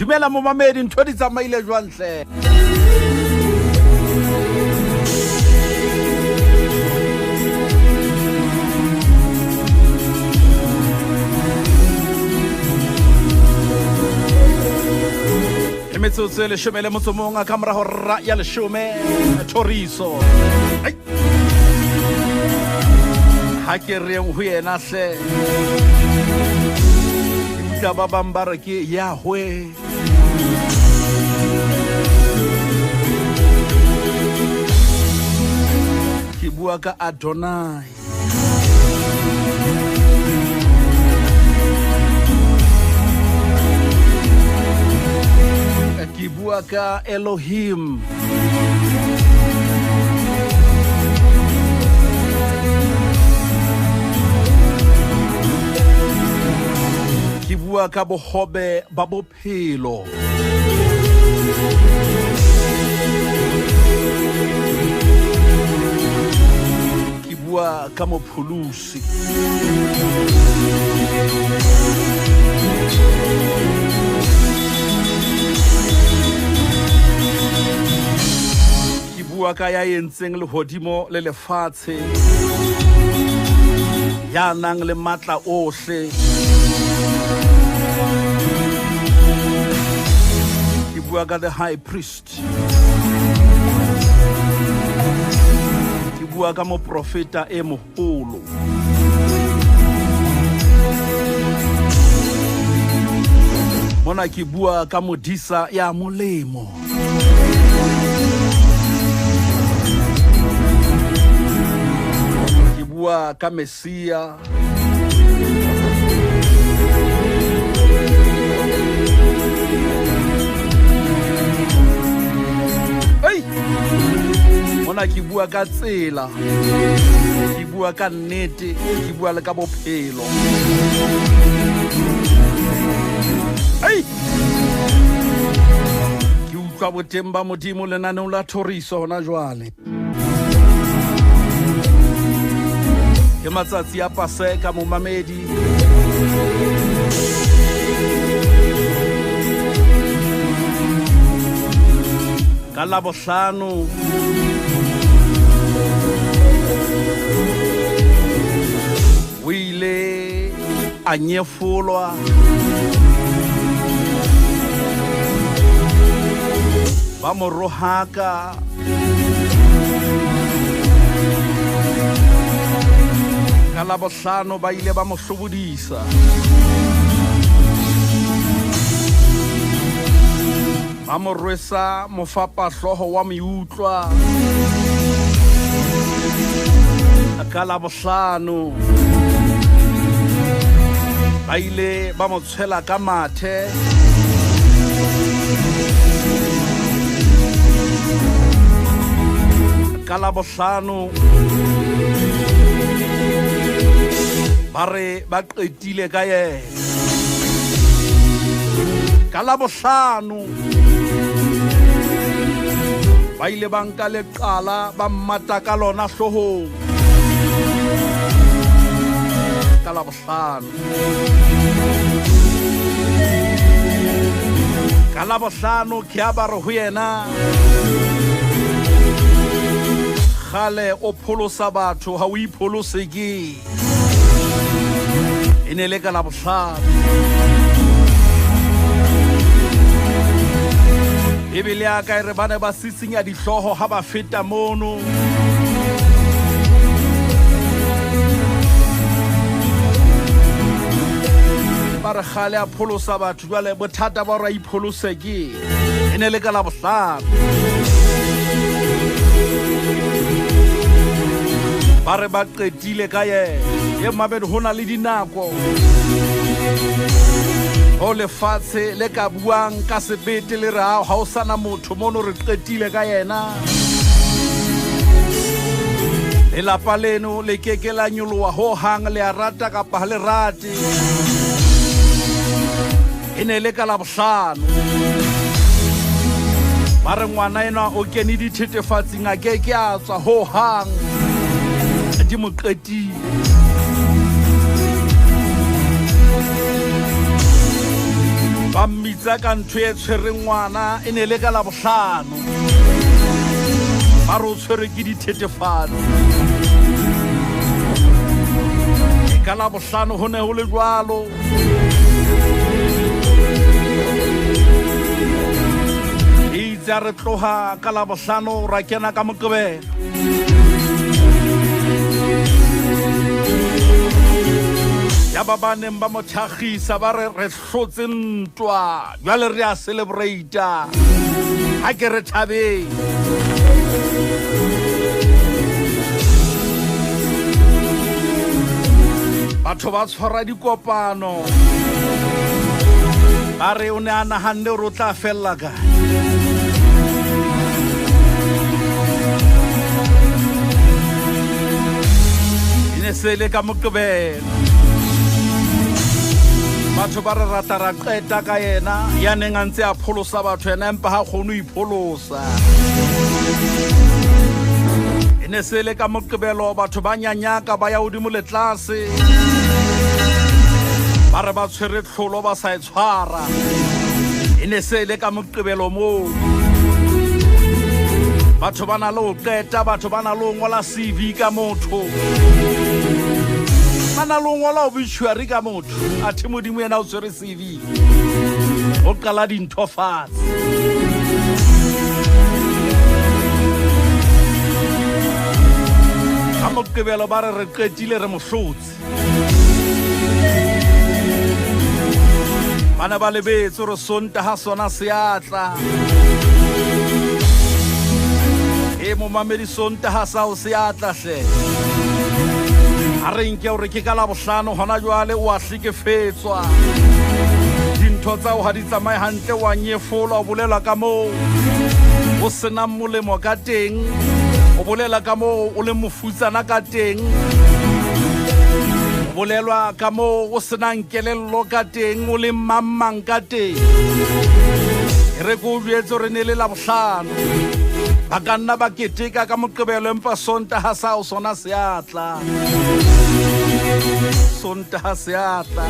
dumela momamedi ntho di tsamaile jwang hle metsotso le shome le motsomong a kamora hora ya leshome Thoriso ha ke reng ho yena hle ka ba bambara ke Yahweh ke bua ka Adonai ke bua ka Elohim ke bua ka bohobe ba bophelo ke bua ka mophulusi bua ka ya entseng lehodimo le lefatshe ya nang le matla ohle ke bua ka the high priest ke bua ka moprofeta e moholo mona ke bua ka modisa ya molemo bua ka Mesia mona ke bua ka tsela ke bua ka nnete ke bua le ka bophelo ke utlwa boteng ba modimo lenaneng la Thoriso hona jwale ke matsatsi a Paseka momamedi ka Labohlano o ile a nyefolwa ba mo rohaka ka Labohlano ba ile ba mo hlobodisa ba mo rwesa mofapahloho wa meutlwa ka Labohlano ba ile ba mo tshela ka mathe ka Labohlano ba re ba qetile ka yena ka Labohlano ba ile ba nka leqala ba mmata ka lona hlohong ka Labohlano ka Labohlano ke a ba re ho yena khale o pholosa batho ha o ipholose ke ene le ka Labohlano Bibele ya ka re bana ba sisinya dihloho ha ba feta mono ba re khale a pholosa batho jwale bothata ba ra ipholose ke ene le ka Labohlano ba re ba qetile ka yena e mabedi hona le dinako o lefatshe le ka buang ka sebete le re ha o sana motho mono re qetile ka yena lelapa leno le keke la nyoloha ho hang le a rata kapa le rate ene le ka Labohlano ba re ngwana ena o kene dithethefatsing a keke a tswa ho hang di mo qetile ba mmitsa ka ntho e tshwereng ngwana e ne le ka Labohlano ba re o tshwere ke dithethefatsi ka Labohlano ho ne ho le jwalo itse re tloha ka Labohlano ra kena ka Moqebelo ya ba baneng ba mo thagisa ba re hlotse ntwa jwale re a celebrate ha ke re thabeng batho ba tshwara dikopano ba re o ne a nahanne gore o tla fella kae e ne se le ka Moqebelo batho ba re rata ra qeta ka yena ya neng a ntse a pholosa batho yena empa ha kgone ho ipholosa e ne se le ka Moqebelo batho ba nyanyaka ba ya hodimo le tlase ba re ba tshwere tlholo ba sa e tshwara e ne se le ka Moqebelo moo batho ba na le ho qeta batho ba na le ho ngola CV ka motho ana lo ngola obituary ka motho a the modimo yena o tshwere CV o qala dintho fatshe ka Moqebelo ba re qetile re mohlotsi bana ba lebetse re Sontaha sona seatla e mo mamedi Sontaha sa o seatla hle a re nke hore ke ka Labohlano hona jwale o a hlekefetswa dintho tsa o ha di tsamaye hantle wa nyefola o bolela ka moo o sena molemo ka teng o bolela ka moo o le mofutsana ka teng o bolelwa ka moo o sena nkelello ka teng o le mammang ka teng re go jwetse re ne le Labohlano ba ka nna ba keteka ka Moqebelo empa Sontaha sa o sona seatla Sontaha seatla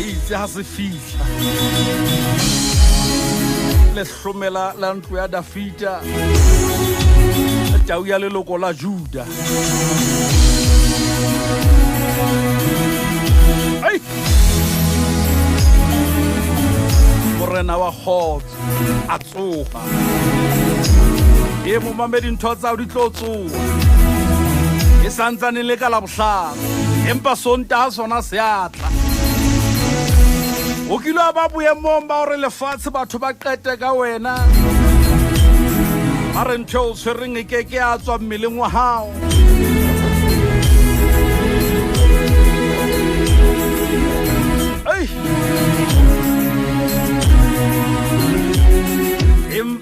itse ha se fihla le hlomela la ntlo ya Dafita tau ya leloko la Juda ai morena wa Kgotso a tsoga e mo mamedi ntho tsa di tlo tsoga e santsane le ka Labohlano empa Sontaha sona seatla o kilo ba boemong ba hore lefatshe batho ba qete ka wena ba re ntho o tshwereng e keke a tswa mmeleng wa hao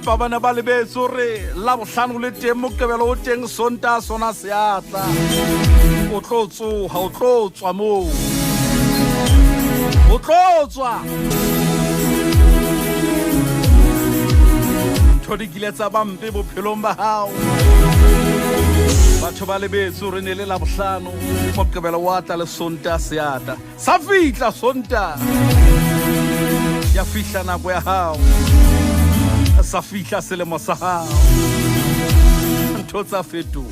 empa bana ba lebetse hore Labohlano le teng Moqebelo o teng Sontaha sona seatla o tlo tsoha o tlo tswa moo o tlo tswa ntho di kile tsa bampe bophelong ba hao batho ba lebetse hore ne le Labohlano Moqebelo wa tla le Sontaha seatla sa fihla Sontaha ya fihla nako ya hao sa fihla selemo sa hao ntho tsa fetoha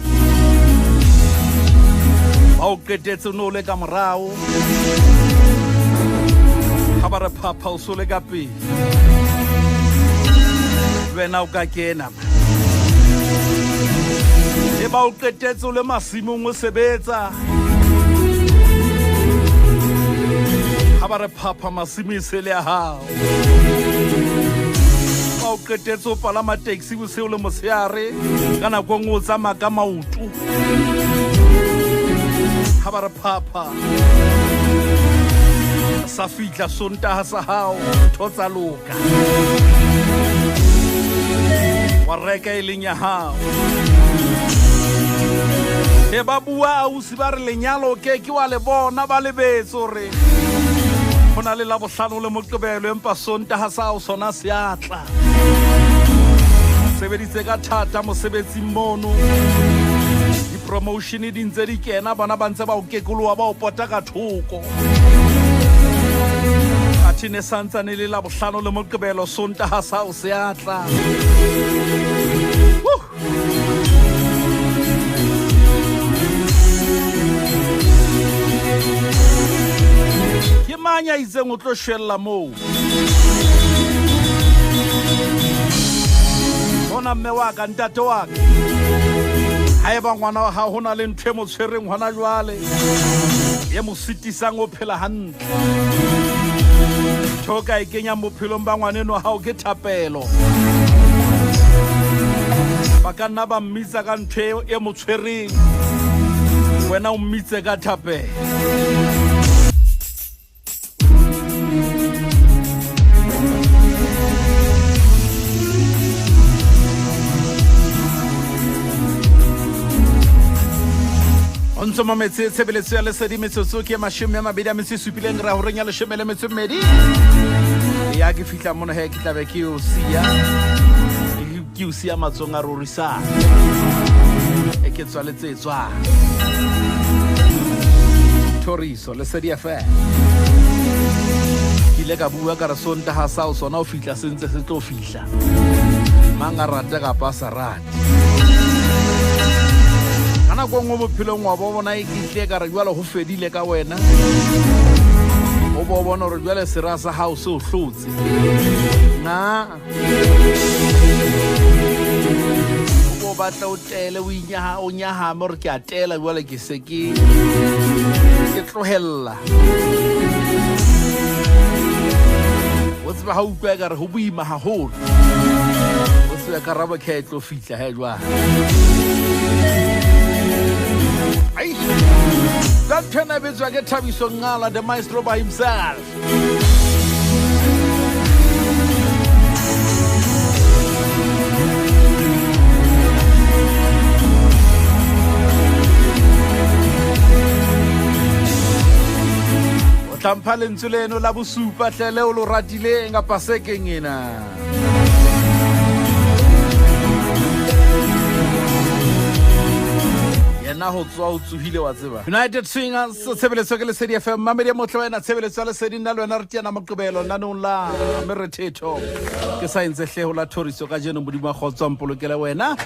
ba o qetetse no le ka morao ha ba re phapha o sole ka pele wena o ka kena e ba o qetetse o le masimong o sebetsa ha ba re phapha masimo se le ya hao o qetetse o palama taxi boseo le moseare ka nako ngwe o tsamaya ka maoto ha ba re phapha sa fihla Sontaha sa hao ntho tsa loka wa reka e leng ya hao e ba bua ausi ba re lenyalo ke wa le bona ba lebetse hore ho na le Labohlano le Moqebelo empa Sontaha sa o sona seatla sebeditse ka thata mosebetsing mono di-promotion di ntse di kena bana ba ntse ba o kekoloha ba o pota ka thoko lefatsheng e santsane le Labohlano le Moqebelo Sontaha sa o se atla. Ke mang ya itseng o tlo shwella moo? Bona mme wa ka, ntate wa ka, haeba ngwana wa hao hona le ntho e mo tshwereng hona jwale e mo sitisang o phela hantle, thoka e kenya bophelong ba ngwaneno hao ke thapelo. Ba ka nna ba mmitsa ka ntho e mo tshwereng, wena o mmitse ka thapelo. Ontso mametse tshebeletso ya Lesedi metsotso ke 27 ra ho renya 12 ya ke fihla mona he ke tlabe ke o sia matsonga rorisa e ke tswaletsetswa Thoriso Lesedi FM ile ka bua ka re Sontaha sa o sona o fihla sentse se tlo fihla manga rata ka pasa rata ana go ngo bophelong wa bona e kitle ka re jwale ho fedile ka wena o bona re jwale sera sa hao se o hlotse na o batla o tele o nyaha mo re ke atela jwale ke se ke tlohella o tseba ha o utlwa ka re ho boima haholo o se ka raba ke tlo fihla he jwale. That turn a bit like a Thoriso Ngala, the maestro by himself. O tampale ntsuleno la bosupa tlele o lo ratile nga pasekeng ena. Na ho tswa o tsuhile wa tseba United Singers tshebeletso ke Lesedi FM mamedi ya motle wena tshebeletso ya Lesedi nna lwena re tiana Moqebelo nna no la merethetho ke saintse hleho la Thoriso ka jeno modimo a kgotswa mpolokela wena